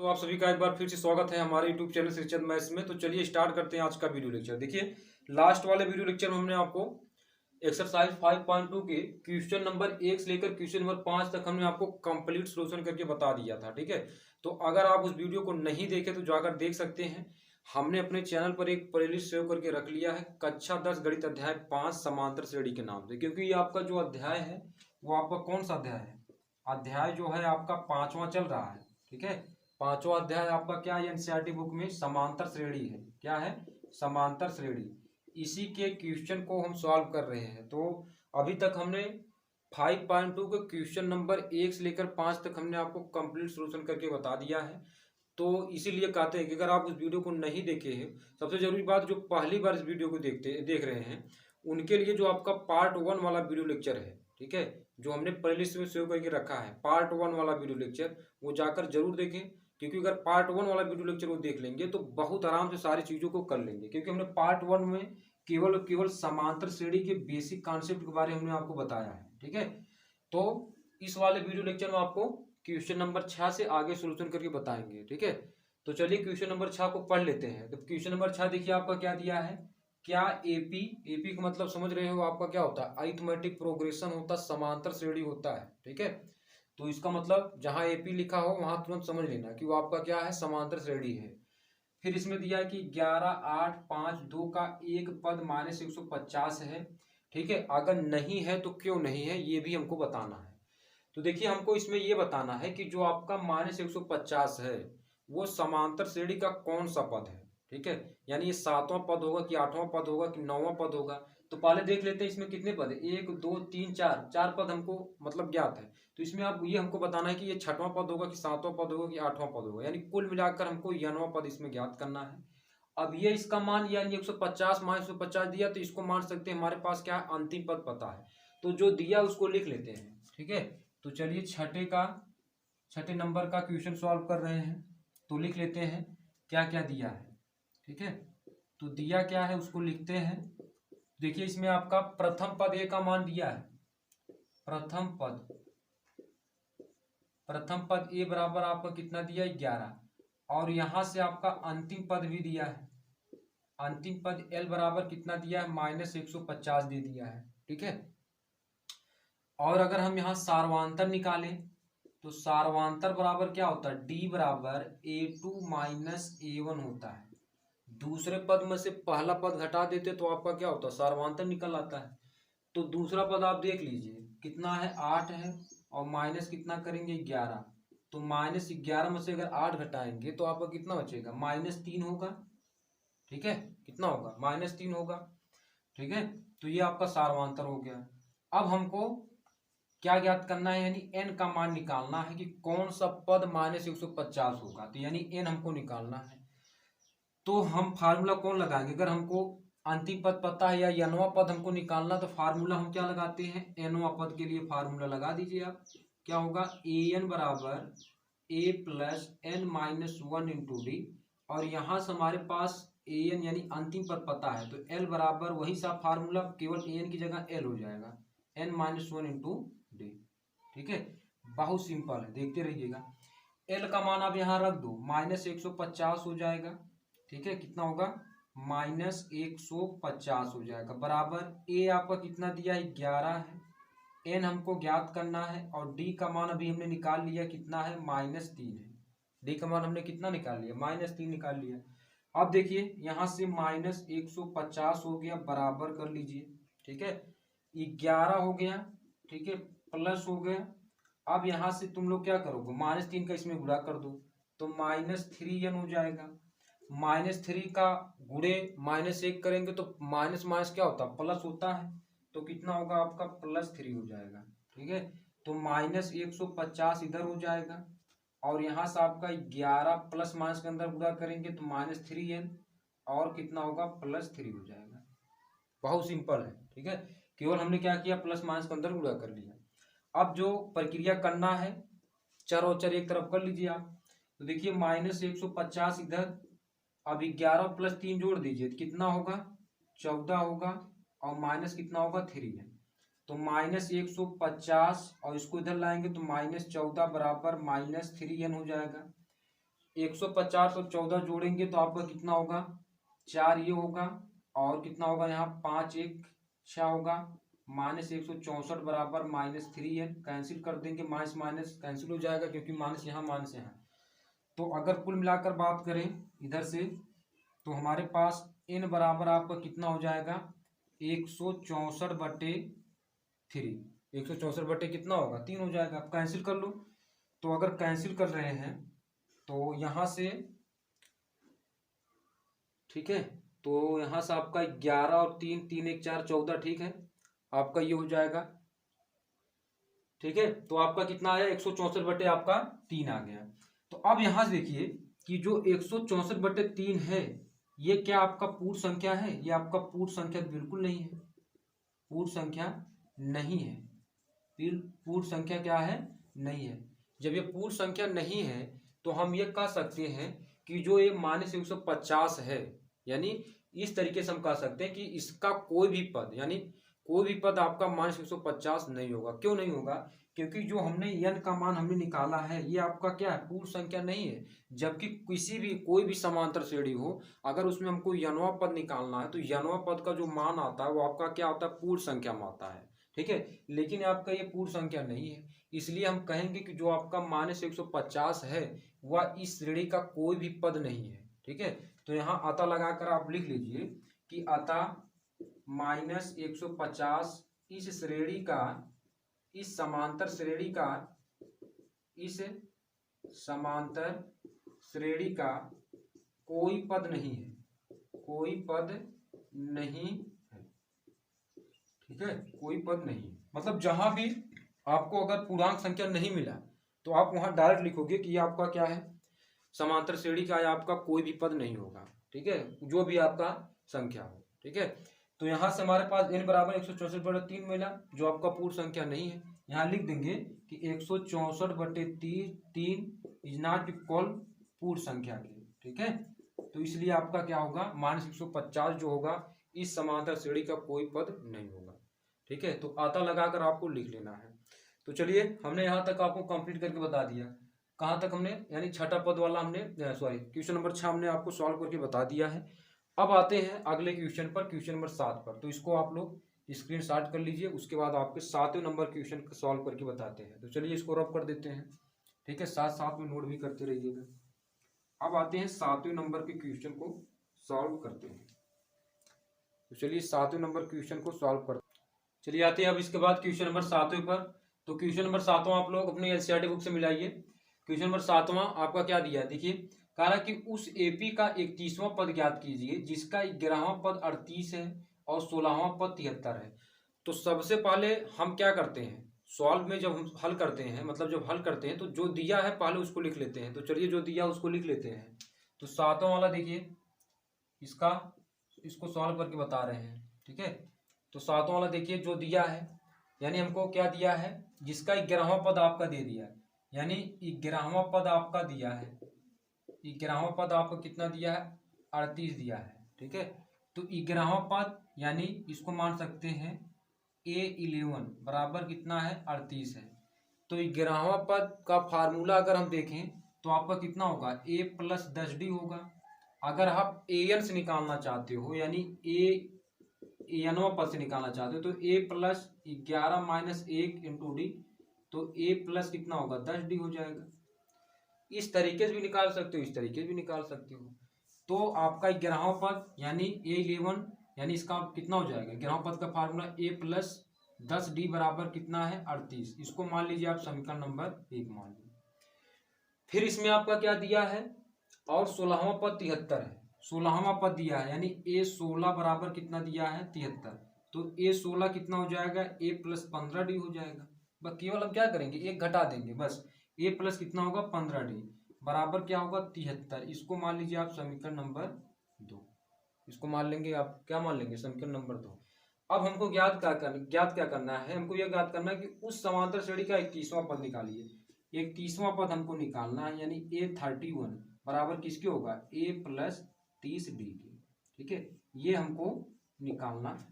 तो आप सभी का एक बार फिर से स्वागत है हमारे यूट्यूब चैनल श्रीचंद मैथ्स में। तो चलिए स्टार्ट करते हैं आज का वीडियो लेक्चर। देखिए लास्ट वाले वीडियो लेक्चर में हमने आपको एक्सरसाइज 5.2 के क्वेश्चन नंबर 1 से लेकर क्वेश्चन नंबर 5 तक हमने आपको कंप्लीट सॉल्यूशन करके बता दिया था। ठीक है, तो अगर आप उस वीडियो को नहीं देखे तो जाकर देख सकते हैं। हमने अपने चैनल पर एक प्लेलिस्ट सेव करके रख लिया है, कक्षा 10 गणित अध्याय 5 समांतर श्रेणी के नाम से, क्योंकि ये आपका जो अध्याय है वो आपका कौन सा अध्याय है? अध्याय जो है आपका 5वां चल रहा है। ठीक है, 5वां अध्याय आपका क्या है? एनसीईआरटी बुक में समांतर श्रेणी है। क्या है? समांतर श्रेणी। इसी के क्वेश्चन को हम सॉल्व कर रहे हैं। तो अभी तक हमने 5.2 के क्वेश्चन नंबर 1 से लेकर 5 तक हमने आपको कंप्लीट सॉल्यूशन करके बता दिया है। तो इसीलिए कहते हैं कि अगर आप उस वीडियो को नहीं देखे हैं, सबसे जरूरी बात, जो पहली बार इस वीडियो को देख रहे हैं उनके लिए जो आपका पार्ट 1 वाला वीडियो लेक्चर है, ठीक है, जो हमने प्लेलिस्ट में सेव करके रखा है, पार्ट 1 वाला वीडियो लेक्चर, वो जाकर जरूर देखें। क्योंकि अगर पार्ट 1 वाला वीडियो लेक्चर वो देख लेंगे तो बहुत आराम से सारी चीज़ों को कर लेंगे, क्योंकि हमने पार्ट 1 में केवल समांतर श्रेणी के बेसिक कॉन्सेप्ट के बारे में हमने आपको बताया है। ठीक है, तो इस वाले वीडियो लेक्चर में आपको क्वेश्चन नंबर 6 से आगे सोल्यूशन करके बताएंगे। ठीक है, तो चलिए क्वेश्चन नंबर 6 को पढ़ लेते हैं। तो क्वेश्चन नंबर 6 देखिए आपका क्या दिया है। क्या एपी का मतलब समझ रहे हो आपका क्या होता है? अरिथमेटिक प्रोग्रेशन होता है, समांतर श्रेणी होता है। ठीक है, तो इसका मतलब जहां एपी लिखा हो वहां तुरंत समझ लेना कि वो आपका क्या है? समांतर श्रेणी है। फिर इसमें दिया है कि 11, 8, 5, 2 का एक पद -150 है। ठीक है, अगर नहीं है तो क्यों नहीं है ये भी हमको बताना है। तो देखिए हमको इसमें ये बताना है कि जो आपका -150 है वो समांतर श्रेणी का कौन सा पद है। ठीक है, यानी ये 7वां पद होगा कि 8वां पद होगा कि 9वां पद होगा। तो पहले देख लेते हैं इसमें कितने पद है। 1, 2, 3, 4 पद हमको मतलब ज्ञात है। तो इसमें आप ये हमको बताना है कि ये 6वां पद होगा कि 7वां पद होगा कि 8वां पद होगा, यानी कुल मिलाकर हमको 9वां पद इसमें ज्ञात करना है। अब ये इसका मान यानी 150 -150 दिया, तो इसको मान सकते हैं हमारे पास क्या है? अंतिम पद पता है, तो जो दिया उसको लिख लेते हैं। ठीक है, तो चलिए छठे नंबर का क्वेश्चन सॉल्व कर रहे हैं, तो लिख लेते हैं क्या क्या दिया है। ठीक है, तो दिया क्या है उसको लिखते हैं। देखिए इसमें आपका प्रथम पद ए का मान दिया है। प्रथम पद ए बराबर आपका कितना दिया है? 11। और यहां से आपका अंतिम पद भी दिया है। अंतिम पद एल बराबर कितना दिया है? -150 दे दिया है। ठीक है, और अगर हम यहाँ सार्वांतर निकालें तो सार्वांतर बराबर क्या होता है? डी बराबर A2 - A1 होता है। दूसरे पद में से पहला पद घटा देते तो आपका क्या होता है? सार्वांतर निकल आता है। तो दूसरा पद आप देख लीजिए कितना है? 8 है, और माइनस कितना करेंगे? 11। तो -11 में से अगर 8 घटाएंगे तो आपका कितना बचेगा? -3 होगा। ठीक है, कितना होगा? -3 होगा। ठीक है, तो ये आपका सार्वांतर हो गया। अब हमको क्या ज्ञात करना है? यानी n का मान निकालना है कि कौन सा पद -150 होगा। तो यानी n हमको निकालना है, तो हम फार्मूला कौन लगाएंगे? अगर हमको अंतिम पद पता है या nवां पद हमको निकालना, तो फार्मूला हम क्या लगाते हैं? nवां पद के लिए फार्मूला लगा दीजिए आप। क्या होगा? an बराबर a plus n -1 into D. और यहाँ से हमारे पास an यानी अंतिम पद पता है, तो l बराबर वही सा फार्मूला, केवल an की जगह l हो जाएगा, n -1 इंटू डी। ठीक है, बहुत सिंपल है, देखते रहिएगा। l का मान आप यहाँ रख दो, -150 हो जाएगा। ठीक है, कितना होगा? -150 हो जाएगा, बराबर a आपका कितना दिया है? 11 है। n हमको ज्ञात करना है, और d का मान अभी हमने निकाल लिया, कितना है? -3 है। d का मान हमने कितना निकाल लिया? -3 निकाल लिया। अब देखिए यहाँ से -150 हो गया, बराबर कर लीजिए। ठीक है, 11 हो गया। ठीक है, प्लस हो गया। अब यहाँ से तुम लोग क्या करोगे? -3 का इसमें गुणा कर दो, तो -3n हो जाएगा। -3 का गुणे -1 करेंगे तो माइनस माइनस क्या होता है? प्लस होता है, तो कितना होगा आपका? +3 हो जाएगा। ठीक है, तो -150 इधर हो जाएगा, और यहाँ से आपका 11 प्लस माइनस के अंदर गुणा करेंगे तो -3n, और कितना होगा? +3 हो जाएगा। बहुत सिंपल है। ठीक है, केवल हमने क्या किया? प्लस माइनस के अंदर गुणा कर लिया। अब जो प्रक्रिया करना है, चर और चर एक तरफ कर लीजिए आप। तो देखिए -150 इधर, अब 11 + 3 जोड़ दीजिए तो कितना होगा? 14 होगा, और माइनस कितना होगा? 3 है। तो -150 और इसको इधर लाएंगे तो -14 बराबर -3n हो जाएगा। 150 और 14 जोड़ेंगे तो आपका कितना होगा, 4 ये होगा, और कितना होगा यहाँ 5 1 6 होगा, -164 बराबर -3n, कैंसिल कर देंगे, माइनस माइनस कैंसिल हो जाएगा क्योंकि माइनस यहाँ। तो अगर कुल मिलाकर बात करें इधर से, तो हमारे पास n बराबर आपका कितना हो जाएगा, 164/3। 164 कितना होगा, 3 हो जाएगा। आप कैंसिल कर लो। तो अगर कैंसिल कर रहे हैं तो यहाँ से, ठीक है, तो यहाँ से आपका 11 और 3, 3 1 4 14, ठीक है, आपका ये हो जाएगा। ठीक है, तो आपका कितना आया, 164 आपका 3 आ गया। तो अब यहाँ से देखिए कि जो 164/3 है, ये क्या आपका पूर्ण संख्या है, ये आपका पूर्ण संख्या बिल्कुल नहीं है, पूर्ण संख्या नहीं है। पूर्ण संख्या क्या है, नहीं है। जब ये पूर्ण संख्या नहीं है तो हम ये कह सकते हैं कि जो ये -150 है, यानी इस तरीके से हम कह सकते हैं कि इसका कोई भी पद, यानी कोई भी पद आपका -150 नहीं होगा। क्यों नहीं होगा, क्योंकि जो हमने n का मान हमने निकाला है ये आपका क्या है, पूर्ण संख्या नहीं है। जबकि किसी भी कोई भी समांतर श्रेणी हो, अगर उसमें हमको n वां पद निकालना है तो n वां पद का जो मान आता है वो आपका क्या होता है, पूर्ण संख्या में आता है। ठीक है, लेकिन आपका ये पूर्ण संख्या नहीं है, इसलिए हम कहेंगे कि जो आपका -150 है वह इस श्रेणी का कोई भी पद नहीं है। ठीक है, तो यहाँ अतः लगाकर आप लिख लीजिए कि अतः -150 इस श्रेणी का, इस समांतर श्रेणी का, इस समांतर श्रेणी का कोई पद नहीं है, कोई पद नहीं है। ठीक है, कोई पद नहीं, मतलब जहां भी आपको अगर पूर्णांक संख्या नहीं मिला तो आप वहां डायरेक्ट लिखोगे कि ये आपका क्या है, समांतर श्रेणी का आपका कोई भी पद नहीं होगा। ठीक है, जो भी आपका संख्या हो। ठीक है, तो यहां से हमारे पास n बराबर 164/3 मिला, जो आपका पूर्ण संख्या नहीं है। यहाँ लिख देंगे कि 164/3 इज नॉट इक्वल पूर्ण संख्या के। ठीक है, तो इसलिए आपका क्या होगा, -150 जो होगा इस समांतर श्रेणी का कोई पद नहीं होगा। ठीक है, तो आता लगाकर आपको लिख लेना है। तो चलिए, हमने यहाँ तक आपको कंप्लीट करके बता दिया। कहाँ तक हमने, यानी छठा पद वाला हमने, सॉरी, क्वेश्चन नंबर 6 हमने आपको सॉल्व करके बता दिया है। अब आते हैं अगले क्वेश्चन पर, क्वेश्चन नंबर 7 पर। तो इसको आप लोग स्क्रीन शॉट कर लीजिए, उसके बाद आपके 7वें नंबर क्वेश्चन सॉल्व करके बताते हैं। तो चलिए इसको रब कर देते हैं। ठीक है, साथ साथ में नोट भी करते रहिएगा। अब आते हैं 7वें नंबर के क्वेश्चन को सॉल्व करते हैं। तो चलिए 7वें नंबर क्वेश्चन को सॉल्व करते हैं। चलिए आते हैं अब इसके बाद क्वेश्चन नंबर 7वें पर। तो क्वेश्चन नंबर 7वां आप लोग अपने एनसीईआरटी बुक से मिलाइए। क्वेश्चन नंबर 7वां आपका क्या दिया है, देखिए, कह रहा कि उस एपी का 31वां पद ज्ञात कीजिए जिसका 11वां पद 38 है और 16वां पद 73 है। तो सबसे पहले हम क्या करते हैं, सॉल्व में जब हम हल करते हैं, मतलब जब हल करते हैं तो जो दिया है पहले उसको लिख लेते हैं। तो चलिए जो दिया उसको लिख लेते हैं। तो 7वां वाला देखिए, इसको सॉल्व करके बता रहे हैं। ठीक है, तो 7वां वाला देखिए जो दिया है, यानी हमको क्या दिया है, जिसका 11वां पद आपका दे दिया है, यानी 11वां पद आपका दिया है, 11वां पद आपको कितना दिया है, 38 दिया है। ठीक है, तो 11वां पद यानी इसको मान सकते हैं A11 बराबर कितना है, 38 है। तो 11वां पद का फार्मूला अगर हम देखें तो आपका कितना होगा, A + 10D होगा। अगर आप an से निकालना चाहते हो, यानी anवां पद से निकालना चाहते हो, तो A + 11 - 1 × D, तो A प्लस कितना होगा, 10D हो जाएगा। इस तरीके से भी निकाल सकते हो, इस तरीके से भी निकाल सकते हो। तो आपका 11वां पद यानी A11, यानी इसका कितना हो जाएगा, 11वां पद का फार्मूला A + 10D बराबर कितना है, 38। इसको मान लीजिए आप समीकरण नंबर 1 मान लीजिए। फिर इसमें आपका क्या दिया है, और 16वां पद 73 है, 16वां पद दिया है, यानी A16 बराबर कितना दिया है, 73। तो A16 कितना हो जाएगा, A + 15D हो जाएगा। बस केवल हम क्या करेंगे, एक घटा देंगे बस। A प्लस कितना होगा, 15D बराबर क्या होगा, 73। इसको मान लीजिए आप समीकरण नंबर 2। इसको मान लेंगे आप, क्या मान लेंगे, समीकरण नंबर 2। अब हमको ज्ञात क्या करना है, हमको यह ज्ञात करना है कि उस समांतर श्रेणी का 31वां पद निकालिए। 31वां पद हमको निकालना है, यानी A31 बराबर किसके होगा, A + 30D के। ठीक है, ये हमको निकालना है।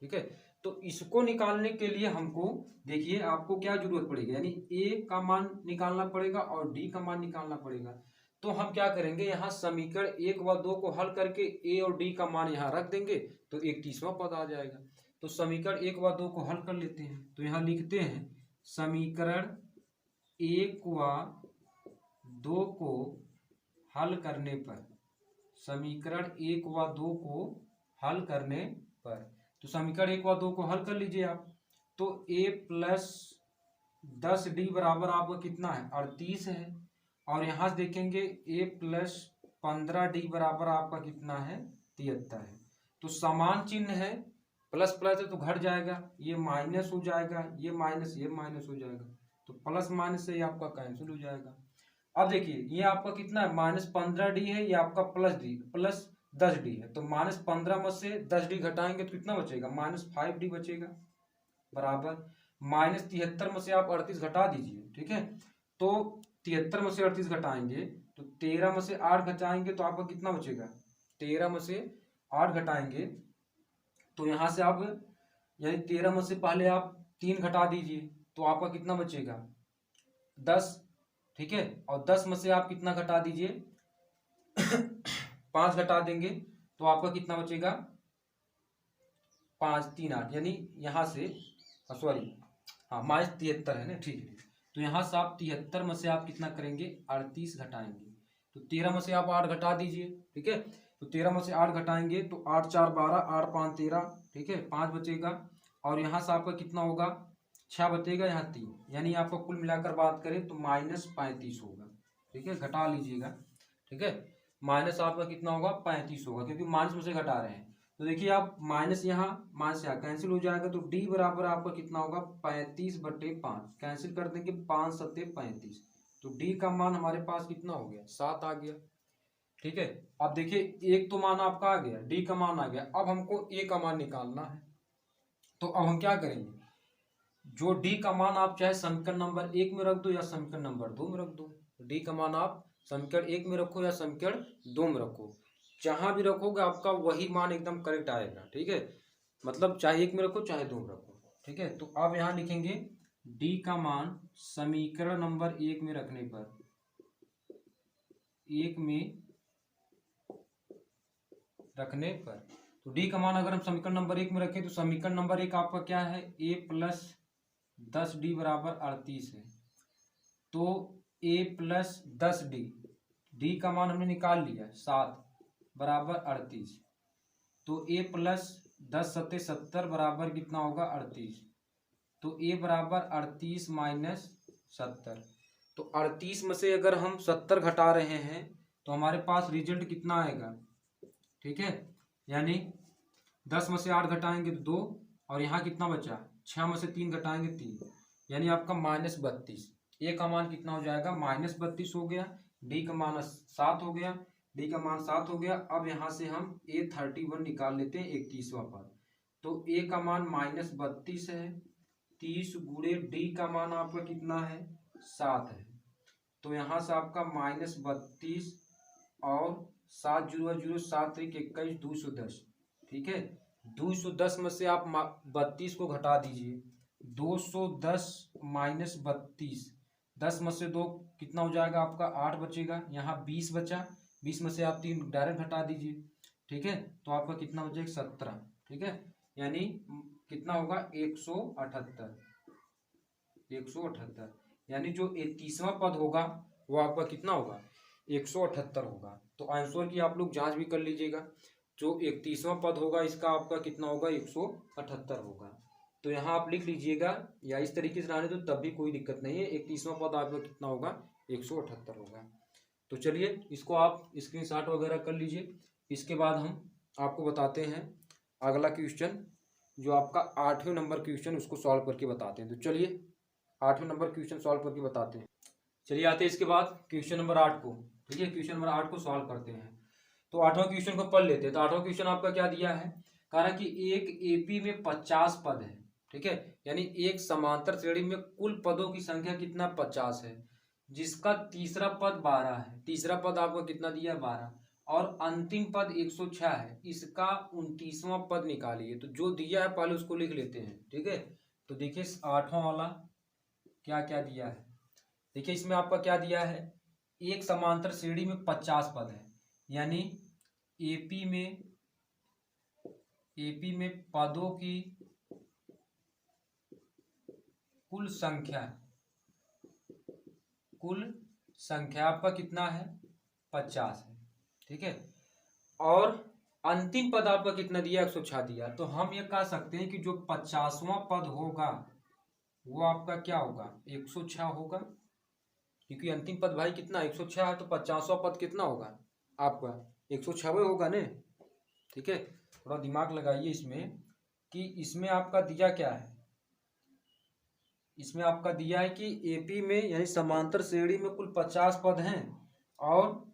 ठीक है, तो इसको निकालने के लिए हमको देखिए आपको क्या जरूरत पड़ेगी, यानी A का मान निकालना पड़ेगा और D का मान निकालना पड़ेगा। तो हम क्या करेंगे, यहाँ समीकरण 1 व 2 को हल करके ए और डी का मान यहाँ रख देंगे तो 31वां पद आ जाएगा। तो समीकरण 1 व 2 को हल कर लेते हैं। तो यहाँ लिखते हैं समीकरण 1 व 2 को हल करने पर, समीकरण 1 व 2 को हल करने पर, तो समीकरण 1 व 2 को हल कर लीजिए आप। तो a प्लस 10d बराबर आपका कितना है, 38 है। और यहाँ से देखेंगे a प्लस 15d बराबर आपका कितना है, 73 है। तो समान चिन्ह है, प्लस प्लस है तो घट जाएगा, ये माइनस हो जाएगा, ये माइनस हो जाएगा, तो प्लस माइनस से ये आपका कैंसिल हो जाएगा। अब देखिए ये आपका कितना है, -15d है, ये आपका प्लस 10d है। तो -15 में से 10d घटाएंगे तो कितना बचेगा, -5d बचेगा, बराबर -73 में से आप 38 घटा दीजिए, ठीक है। तो 73 में से 38 घटाएंगे तो 13 में से 8 घटाएंगे तो आपका कितना बचेगा, 13 में से 8 घटाएंगे तो यहाँ से आप यानी 13 में से पहले आप 3 घटा दीजिए तो आपका कितना बचेगा, 10, ठीक है। और 10 में से आप कितना घटा दीजिए 5 घटा देंगे तो आपका कितना बचेगा, 5 3 8, यानी यहाँ से सॉरी हाँ -73 है ना, ठीक है। तो यहाँ से आप 73 में से आप कितना करेंगे, 38 घटाएंगे। तो 13 में से आप 8 घटा दीजिए, ठीक है। तो 13 में से 8 घटाएंगे तो 8 4 12, 8 5 13, ठीक है, 5 बचेगा। और यहाँ से आपका कितना होगा, 6 बचेगा, यहाँ 3, यानी आपको कुल मिलाकर बात करें तो -35 होगा, ठीक है। घटा लीजिएगा, ठीक है, माइनस आपका कितना होगा, 35 होगा, क्योंकि माइनस में से घटा रहे हैं। तो देखिए आप माइनस यहाँ कैंसिल हो जाएगा, तो डी बराबर आपका कितना होगा, 35/5, कैंसिल कर देंगे, 5 7 35, तो डी का मान हमारे पास कितना हो गया, 7 आ गया, ठीक है। अब देखिए एक तो मान आपका आ गया, डी का मान आ गया, अब हमको ए का मान निकालना है। तो अब हम क्या करेंगे, जो डी का मान आप चाहे समीकरण नंबर 1 में रख दो या समीकरण नंबर 2 में रख दो, डी का मान आप समीकरण 1 में रखो या समीकरण 2 में रखो, जहां भी रखोगे आपका वही मान एकदम करेक्ट आएगा, ठीक है। मतलब चाहे 1 में रखो चाहे 2 में रखो, ठीक है। तो अब यहाँ लिखेंगे डी का मान समीकरण नंबर 1 में रखने पर, 1 में रखने पर, तो डी का मान अगर हम समीकरण नंबर 1 में रखें तो समीकरण नंबर 1 आपका क्या है, a प्लस 10d बराबर 38 है। तो a प्लस 10d, डी का मान हमने निकाल लिया 7 बराबर 38, तो a प्लस 10 7 70 बराबर कितना होगा, 38। तो a बराबर 38 माइनस 70, तो 38 में से अगर हम 70 घटा रहे हैं तो हमारे पास रिजल्ट कितना आएगा, ठीक है। यानी 10 में से 8 घटाएंगे तो 2, और यहाँ कितना बचा, 6 में से 3 घटाएंगे 3, यानी आपका -32। ए का मान कितना हो जाएगा, -32 हो गया, डी का मान 7 हो गया, डी का मान 7 हो गया। अब यहाँ से हम A31 निकाल लेते हैं, 31वां पद। तो ए का मान -32 है, 30 गुणे डी का मान आपका कितना है, 7 है। तो यहाँ से आपका -32 और 7 0 0 7 1 21 210, ठीक है। 210 में से आप 32 को घटा दीजिए, 210 माइनस 32, 10 में से 2 कितना हो जाएगा आपका, 8 बचेगा, यहाँ 20 बचा, 20 में से आप 3 डायरेक्ट घटा दीजिए, ठीक है। तो आपका कितना बचेगा, 17, ठीक है। यानी कितना होगा, 178, 178, यानी जो 31वां पद होगा वो आपका कितना होगा, 178 होगा। तो आंसर की आप लोग जांच भी कर लीजिएगा, जो 31वां पद होगा इसका आपका कितना होगा, 178 होगा। तो यहाँ आप लिख लीजिएगा, या इस तरीके से रहने तो तब भी कोई दिक्कत नहीं है, 31वां पद आपका कितना होगा, 178 होगा। तो चलिए इसको आप स्क्रीनशॉट वगैरह कर लीजिए। इसके बाद हम आपको बताते हैं अगला क्वेश्चन, जो आपका 8वें नंबर क्वेश्चन, उसको सॉल्व करके बताते हैं। तो चलिए 8वें नंबर क्वेश्चन सॉल्व करके बताते हैं। चलिए आते हैं इसके बाद क्वेश्चन नंबर 8 को, ठीक है। क्वेश्चन नंबर 8 को सॉल्व करते हैं। तो 8वां क्वेश्चन को पढ़ लेते हैं। तो 8वां क्वेश्चन आपका क्या दिया है, कहा कि एक एपी में 50 पद है, ठीक है। यानी एक समांतर श्रेणी में कुल पदों की संख्या कितना, 50 है, जिसका तीसरा पद 12 है। तीसरा पद आपको कितना दिया है, 12, और अंतिम पद 106 है। इसका 29वां पद निकालिए। तो जो दिया है पहले उसको लिख लेते हैं, ठीक है। तो देखिए 8वां वाला क्या क्या दिया है, देखिए इसमें आपका क्या दिया है, एक समांतर श्रेणी में 50 पद है, यानी एपी में पदों की कुल संख्या आपका कितना है? 50 है। ठीक है, और अंतिम पद आपका कितना दिया? 106 दिया। तो हम ये कह सकते हैं कि जो 50वां पद होगा वो आपका क्या होगा? 106 होगा, क्योंकि अंतिम पद भाई कितना? 106 है, तो 50वां पद कितना होगा आपका? 106 होगा ने। ठीक है, थोड़ा दिमाग लगाइए इसमें कि इसमें आपका दिया क्या है? इसमें आपका दिया है कि एपी में यानी समांतर श्रेणी में कुल 50 पद हैं, और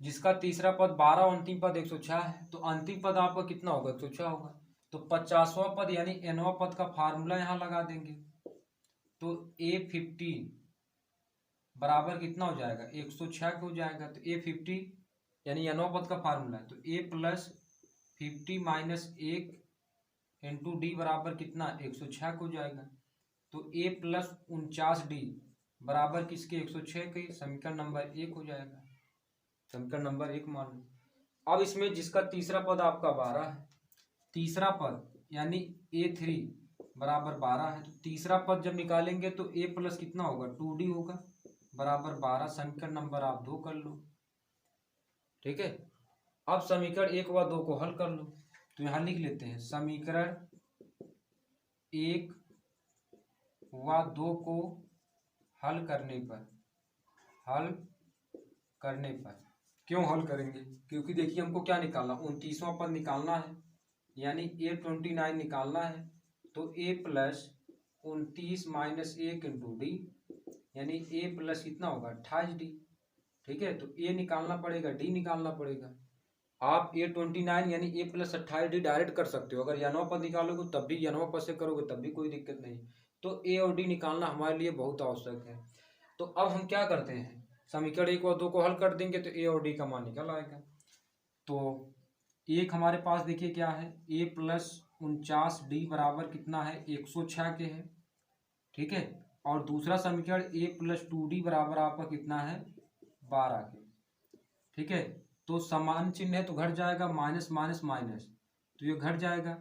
जिसका तीसरा पद 12 और अंतिम पद 106 है। तो अंतिम पद आपका कितना होगा? 106 होगा। तो 50वां पद यानी nवां पद का फार्मूला यहाँ लगा देंगे। तो A15 बराबर कितना हो जाएगा? 106 हो जाएगा। तो A50 यानी nवां पद का फार्मूला है, तो A + 50 - 1 इंटू डी बराबर कितना? 106 हो जाएगा। तो A + 49D बराबर किसके? 106 के। समीकरण नंबर 1 हो जाएगा। समीकरण नंबर 1 मान लो। अब इसमें जिसका तीसरा पद आपका 12 है, तीसरा पद यानी A3 बराबर 12 है, तो तीसरा पद जब निकालेंगे तो A + कितना होगा? 2D होगा, बराबर 12। समीकरण नंबर आप 2 कर लो। ठीक है, अब समीकरण 1 व 2 को हल कर लो। तो यहां लिख लेते हैं समीकरण 1 व 2 को हल करने पर क्यों हल करेंगे? क्योंकि देखिए हमको क्या निकालना? 29वां पद निकालना है, यानी A29 निकालना है। तो A + 29 - 1 इंटू डी, यानी A + कितना होगा? 28D। ठीक है, तो A निकालना पड़ेगा, D निकालना पड़ेगा। आप A29 यानी A + 28D डायरेक्ट कर सकते हो। अगर नवा पद निकालोगे तब भी नवा पद से करोगे तब भी कोई दिक्कत नहीं। तो A और D निकालना हमारे लिए बहुत आवश्यक है। तो अब हम क्या करते हैं? समीकरण 1 और 2 को हल कर देंगे तो A और D का मान निकल आएगा। तो एक हमारे पास देखिए क्या है? A + 49D बराबर कितना है? 106 के है। ठीक है, और दूसरा समीकरण A + 2D बराबर आपका कितना है? 12 के। ठीक है, तो समान चिन्ह है तो घट जाएगा, माइनस माइनस माइनस, तो ये घट जाएगा।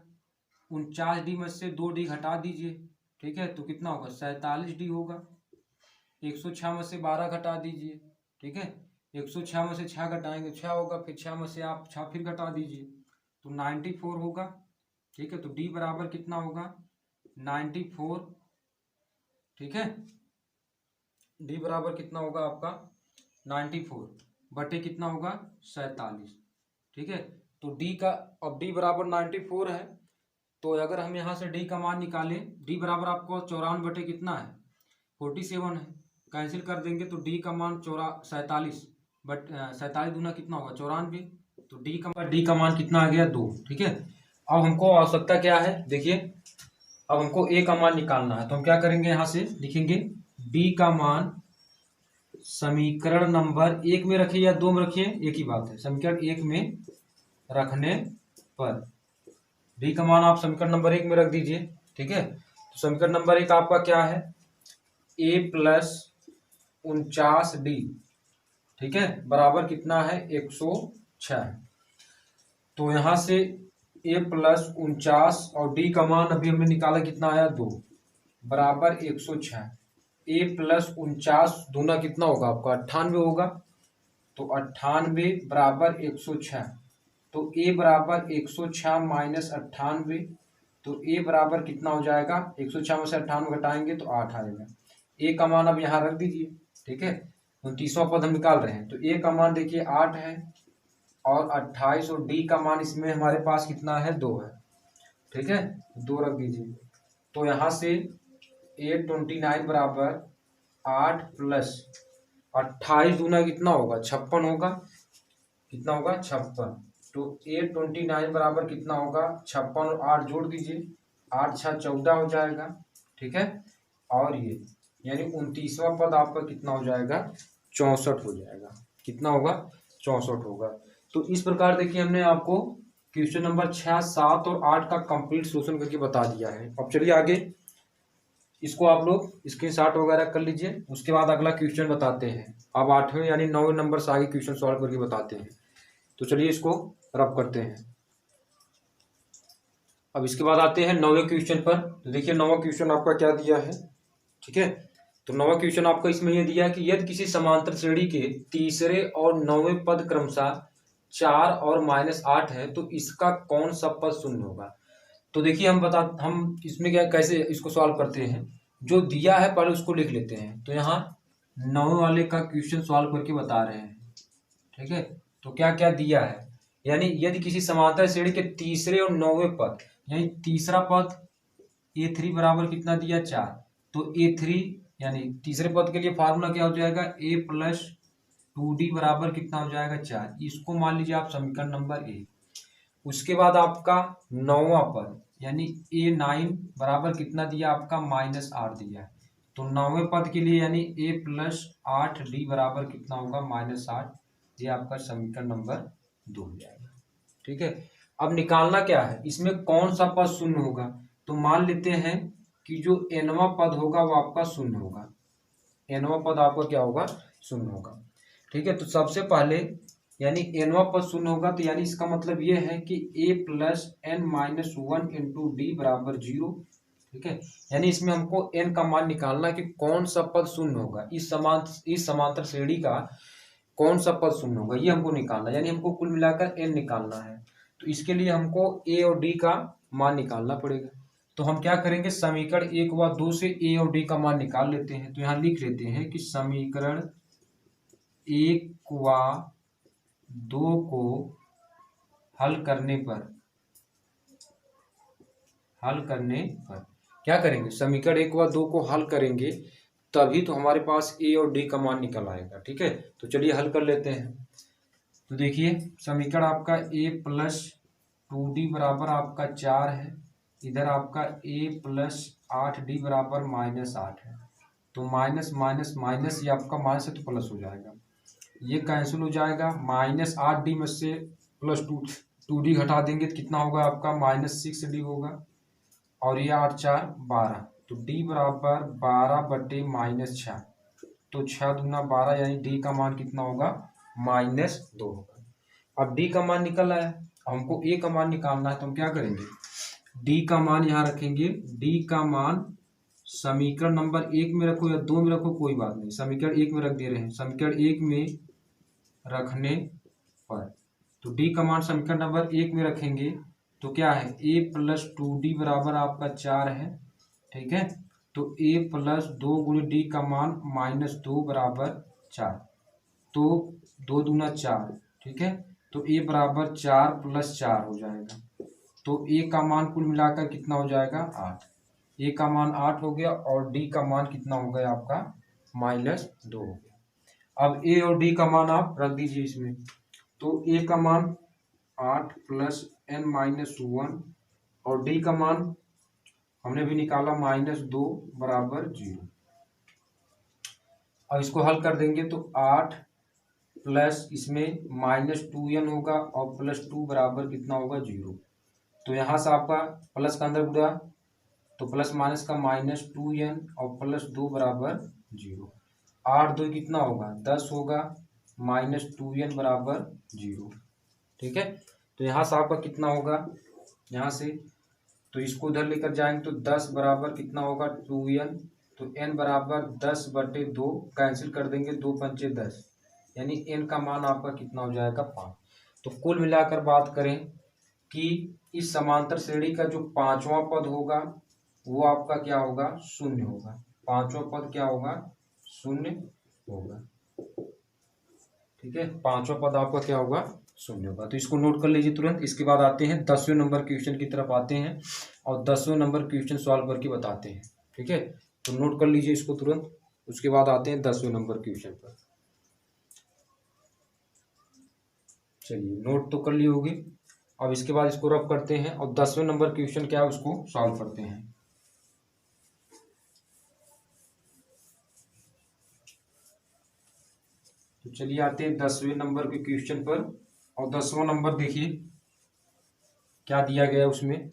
49D में से 2D घटा दीजिए। ठीक है, तो कितना होगा? 47D होगा। 106 में से 12 घटा दीजिए। ठीक है, 106 में से 6 घटाएंगे 6 होगा, फिर 6 में से आप 6 फिर घटा दीजिए तो 94 होगा। ठीक है, तो D बराबर कितना होगा? 94। ठीक है, D बराबर कितना होगा आपका? 94 बटे कितना होगा? 47। ठीक है, तो D का, अब D बराबर 94 है, तो अगर हम यहाँ से D का मान निकालें, D बराबर आपको 54 बटे कितना है? 47 है। कैंसिल कर देंगे तो D का मान 47 बट 47 दूना कितना होगा? 94। तो D का मान कितना आ गया? 2। ठीक है, अब हमको आवश्यकता क्या है? देखिए, अब हमको A का मान निकालना है, तो हम क्या करेंगे? यहाँ से लिखेंगे D का मान समीकरण नंबर 1 में रखिए या 2 में रखिए, एक ही बात है। समीकरण 1 में रखने पर D का मान आप समीकरण नंबर 1 में रख दीजिए। ठीक है, तो समीकरण नंबर 1 आपका क्या है? A + 49D, ठीक है, बराबर कितना है? 106। तो यहाँ से A + 49 और D का मान अभी हमने निकाला, कितना आया? 2 बराबर 106। A + 49 दूना कितना होगा आपका? 98 होगा। तो 98 बराबर 106। तो A बराबर 106 - 98, तो A बराबर कितना हो जाएगा? 106 में से 98 घटाएंगे तो 8 आएगा। A का मान अब यहाँ रख दीजिए। ठीक है, 29वां पद हम निकाल रहे हैं, तो A का मान देखिए 8 है, और 28, और D का मान इसमें हमारे पास कितना है? 2 है। ठीक है, 2 रख दीजिए। तो यहाँ से A29 बराबर 8 + 28 दूना कितना होगा? 56 होगा। कितना होगा? 56। तो A29 बराबर कितना होगा? 56 और 8 जोड़ दीजिए, 8 × 6 = 14 हो जाएगा। ठीक है, और ये यानी 29वां पद आपका कितना हो जाएगा? 64 हो जाएगा। कितना होगा? 64 होगा। तो इस प्रकार देखिए हमने आपको क्वेश्चन नंबर 6, 7 और 8 का कंप्लीट सोल्यूशन करके बता दिया है। अब चलिए आगे इसको आप लोग स्क्रीनशॉट वगैरह कर लीजिए। उसके बाद अगला क्वेश्चन बताते हैं। अब 8वें यानी 9वें नंबर से आगे क्वेश्चन सॉल्व करके बताते हैं। तो चलिए इसको रब करते हैं। अब इसके बाद आते हैं 9वें क्वेश्चन पर। तो देखिए 9वां क्वेश्चन आपका क्या दिया है, ठीक है। तो 9वां क्वेश्चन आपका इसमें यह दिया है कि यदि किसी समांतर श्रेणी के तीसरे और 9वें पद क्रमशः 4 और -8 है तो इसका कौन सा पद शून्य होगा। तो देखिए हम इसमें क्या कैसे इसको सॉल्व करते हैं। जो दिया है पहले उसको लिख लेते हैं। तो यहाँ 9वें वाले का क्वेश्चन सॉल्व करके बता रहे हैं, ठीक है। तो क्या क्या दिया है, यानी यदि किसी समांतर श्रेणी के तीसरे और 9वें पद, यानी तीसरा पद a3 बराबर कितना दिया 4, तो a3 यानी तीसरे पद के लिए फार्मूला क्या हो जाएगा a प्लस 2d बराबर कितना हो जाएगा 4। इसको मान लीजिए आप समीकरण नंबर 1। उसके बाद आपका 9वां पद यानी a9 बराबर कितना दिया आपका -8 दिया है। तो 9वें पद के लिए यानी a प्लस 8d बराबर कितना होगा -8। ये आपका समीकरण नंबर 2 हो जाएगा, ठीक है। अब निकालना क्या है, इसमें कौन सा पद शून्य होगा। तो मान लेते हैं कि जो nवां पद होगा वो आपका शून्य होगा। nवां पद आपका क्या होगा, शून्य होगा, ठीक है। तो सबसे पहले यानी nवां पद शून्य होगा, तो यानी इसका मतलब ये है कि a plus n minus 1 into D बराबर 0, ठीक है। यानी इसमें हमको n का मान निकालना है कि कौन सा पद शून्य होगा, इस समांतर श्रेणी का कौन सा पद शून्य होगा, ये हमको निकालना है। यानी हमको कुल मिलाकर n निकालना है। तो इसके लिए हमको a और d का मान निकालना पड़ेगा। तो हम क्या करेंगे, समीकरण 1 व 2 से a और d का मान निकाल लेते हैं। तो यहाँ लिख लेते हैं कि समीकरण 1 व 2 को हल करने पर क्या करेंगे, समीकरण 1 व 2 को हल करेंगे तभी तो हमारे पास a और d का मान निकल आएगा, ठीक है। तो चलिए हल कर लेते हैं। तो देखिए समीकरण आपका a प्लस 2d बराबर आपका 4 है, इधर आपका a प्लस 8d बराबर -8 है। तो माइनस माइनस माइनस ये आपका माइनस है तो प्लस हो जाएगा, ये कैंसिल हो जाएगा। -8d में से प्लस 2d घटा देंगे तो कितना होगा आपका -6d होगा। और ये 8 4 12, तो d बराबर 12/-6, तो 6 दूना 12 यानी d का मान कितना होगा -2 होगा। अब d का मान निकल आया, हमको a का मान निकालना है। तो हम क्या करेंगे, d का मान यहाँ रखेंगे। d का मान समीकरण नंबर 1 में रखो या 2 में रखो कोई बात नहीं, समीकरण 1 में रख दे रहे हैं। समीकरण 1 में रखने पर तो d का मान समीकरण नंबर 1 में रखेंगे तो क्या है a प्लस 2d बराबर आपका 4 है, ठीक है। तो a प्लस 2 गुणे d का मान -2 बराबर 4, तो 2 दूना 4, ठीक है। तो a बराबर 4 प्लस 4 हो जाएगा। तो a का मान कुल मिलाकर कितना हो जाएगा 8। a का मान 8 हो गया और d का मान कितना हो गया आपका -2 हो गया। अब a और d का मान आप रख दीजिए इसमें। तो a का मान 8 प्लस n-1 और d का मान हमने भी निकाला -2 बराबर 0। अब इसको हल कर देंगे तो 8 प्लस इसमें -2n होगा और +2 बराबर कितना होगा 0। तो यहाँ से आपका प्लस का अंदर उड़ा तो प्लस माइनस का -2n और +2 बराबर 0। 8 2 कितना होगा 10 होगा, -2n बराबर 0, ठीक है। तो यहाँ से आपका कितना होगा, यहाँ से तो इसको उधर लेकर जाएंगे तो 10 बराबर कितना होगा 2n, तो n बराबर 10/2 कैंसिल कर देंगे, 2 पंचे 10 यानी n का मान आपका कितना हो जाएगा 5। तो कुल मिलाकर बात करें कि इस समांतर श्रेणी का जो 5वां पद होगा वो आपका क्या होगा शून्य होगा। 5वां पद क्या होगा शून्य होगा, ठीक है। 5वां पद आपका क्या होगा शून्य होगा। तो इसको नोट कर लीजिए तुरंत। इसके बाद आते हैं 10वें नंबर क्वेश्चन की तरफ आते हैं और 10वें नंबर क्वेश्चन सॉल्व करके बताते हैं, ठीक है। तो नोट कर लीजिए इसको तुरंत। उसके बाद आते हैं 10वें नंबर क्वेश्चन पर। चलिए नोट तो कर ली होगी। अब इसके बाद इसको रफ करते हैं और 10वें नंबर क्वेश्चन क्या है उसको सॉल्व करते हैं। तो चलिए आते हैं 10वें नंबर के क्वेश्चन पर और 10वां नंबर देखिए क्या दिया गया उसमें।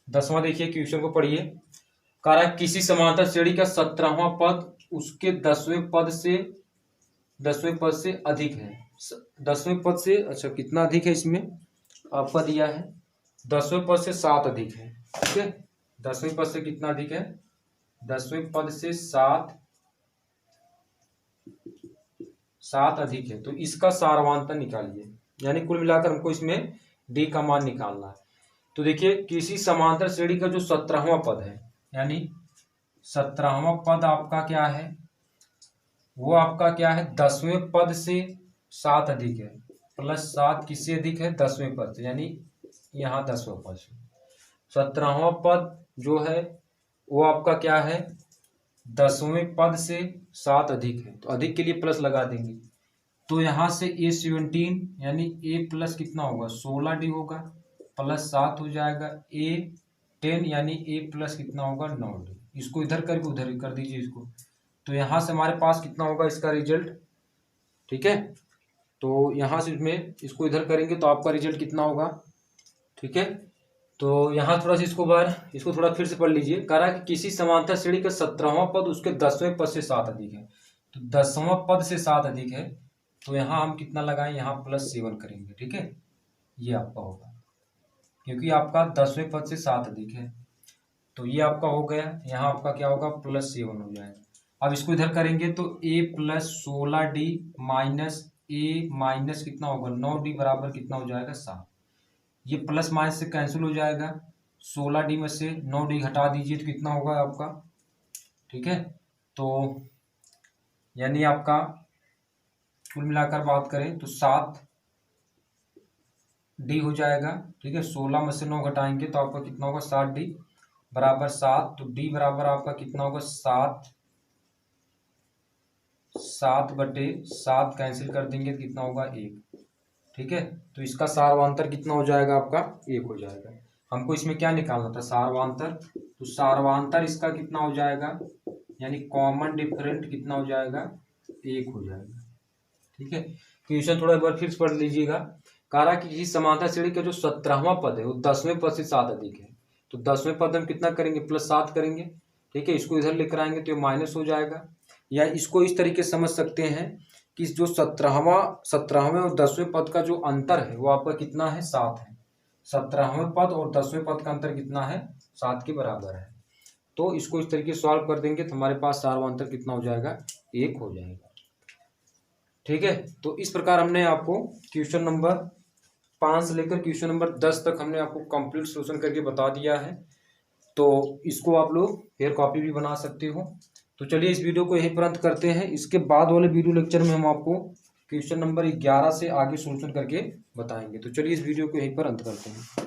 10वां देखिए क्वेश्चन को पढ़िए। कह रहा है किसी समांतर श्रेणी का 17वां पद उसके 10वें पद से अधिक है। 10वें पद से अच्छा कितना अधिक है इसमें आपका दिया है 10वें पद से 7 अधिक है। ठीक है, 10वें पद से कितना अधिक है, 10वें पद से 7 अधिक है। तो इसका सारवांतर निकालिए, यानी कुल मिलाकर हमको इसमें डी का मान निकालना है। तो देखिए किसी समांतर श्रेणी का जो 17वां पद है, यानी 17वां पद आपका क्या है, वो आपका क्या है 10वें पद से 7 अधिक है, +7 किससे अधिक है 10वें पद से, यानी यहाँ 10वां पद से। 17वां पद जो है वो आपका क्या है 10वें पद से 7 अधिक है, तो अधिक के लिए प्लस लगा देंगे। तो यहाँ से A17 यानी A प्लस कितना होगा 16D होगा, +7 हो जाएगा A10 यानी A प्लस कितना होगा 9D। इसको इधर करके उधर कर दीजिए इसको, तो यहाँ से हमारे पास कितना होगा इसका रिजल्ट। ठीक है, तो यहाँ से इसमें इसको इधर करेंगे तो आपका रिजल्ट कितना होगा। ठीक है, तो यहाँ थोड़ा सा इसको थोड़ा फिर से पढ़ लीजिए। कह रहा है कि किसी समांतर श्रेणी का 17वां पद उसके 10वें पद से 7 अधिक है। तो 10वां पद से 7 अधिक है, तो यहाँ हम कितना लगाएं, यहाँ +7 करेंगे। ठीक है, ये आपका होगा क्योंकि आपका 10वें पद से 7 अधिक है, तो ये आपका हो गया। यहाँ आपका क्या होगा +7 हो जाएगा। अब इसको इधर करेंगे तो A + 16D minus A minus कितना होगा 9D बराबर कितना हो जाएगा 7। ये प्लस माइनस से कैंसिल हो जाएगा, 16D में से 9D घटा दीजिए तो कितना होगा आपका। ठीक है, तो यानी आपका कुल मिलाकर बात करें तो 7D हो जाएगा। ठीक है, 16 में से 9 घटाएंगे तो आपका कितना होगा 7D बराबर 7। तो D बराबर आपका कितना होगा 7/7 कैंसिल कर देंगे तो कितना होगा 1। ठीक है, तो इसका सारवांतर कितना हो जाएगा आपका 1 हो जाएगा। हमको इसमें क्या निकालना था सारवांतर, तो सारवांतर इसका कितना हो जाएगा, यानी कॉमन डिफरेंट कितना हो जाएगा 1 हो जाएगा। ठीक है, क्वेश्चन थोड़ा एक बार फिर से पढ़ लीजिएगा। कह रहा कि किसी समांतर श्रेणी का जो 17वां पद है वो 10वें पद से 7 अधिक है। तो 10वें पद हम कितना करेंगे +7 करेंगे। ठीक है, इसको इधर लेकर आएंगे तो ये माइनस हो जाएगा, या इसको इस तरीके से समझ सकते हैं कि जो 17वें और 10वें पद का जो अंतर है वो आपका कितना है 7 है। 17वें पद और 10वें पद का अंतर कितना है 7 के बराबर है। तो इसको इस तरीके से सॉल्व कर देंगे तो हमारे पास सारवांतर कितना हो जाएगा 1 हो जाएगा। ठीक है, तो इस प्रकार हमने आपको क्वेश्चन नंबर 5 से लेकर क्वेश्चन नंबर 10 तक हमने आपको कंप्लीट सोल्यूशन करके बता दिया है। तो इसको आप लोग फिर कॉपी भी बना सकते हो। तो चलिए इस वीडियो को यहीं पर अंत करते हैं। इसके बाद वाले वीडियो लेक्चर में हम आपको क्वेश्चन नंबर 11 से आगे सोल्यूशन करके बताएंगे। तो चलिए इस वीडियो को यहीं पर अंत करते हैं।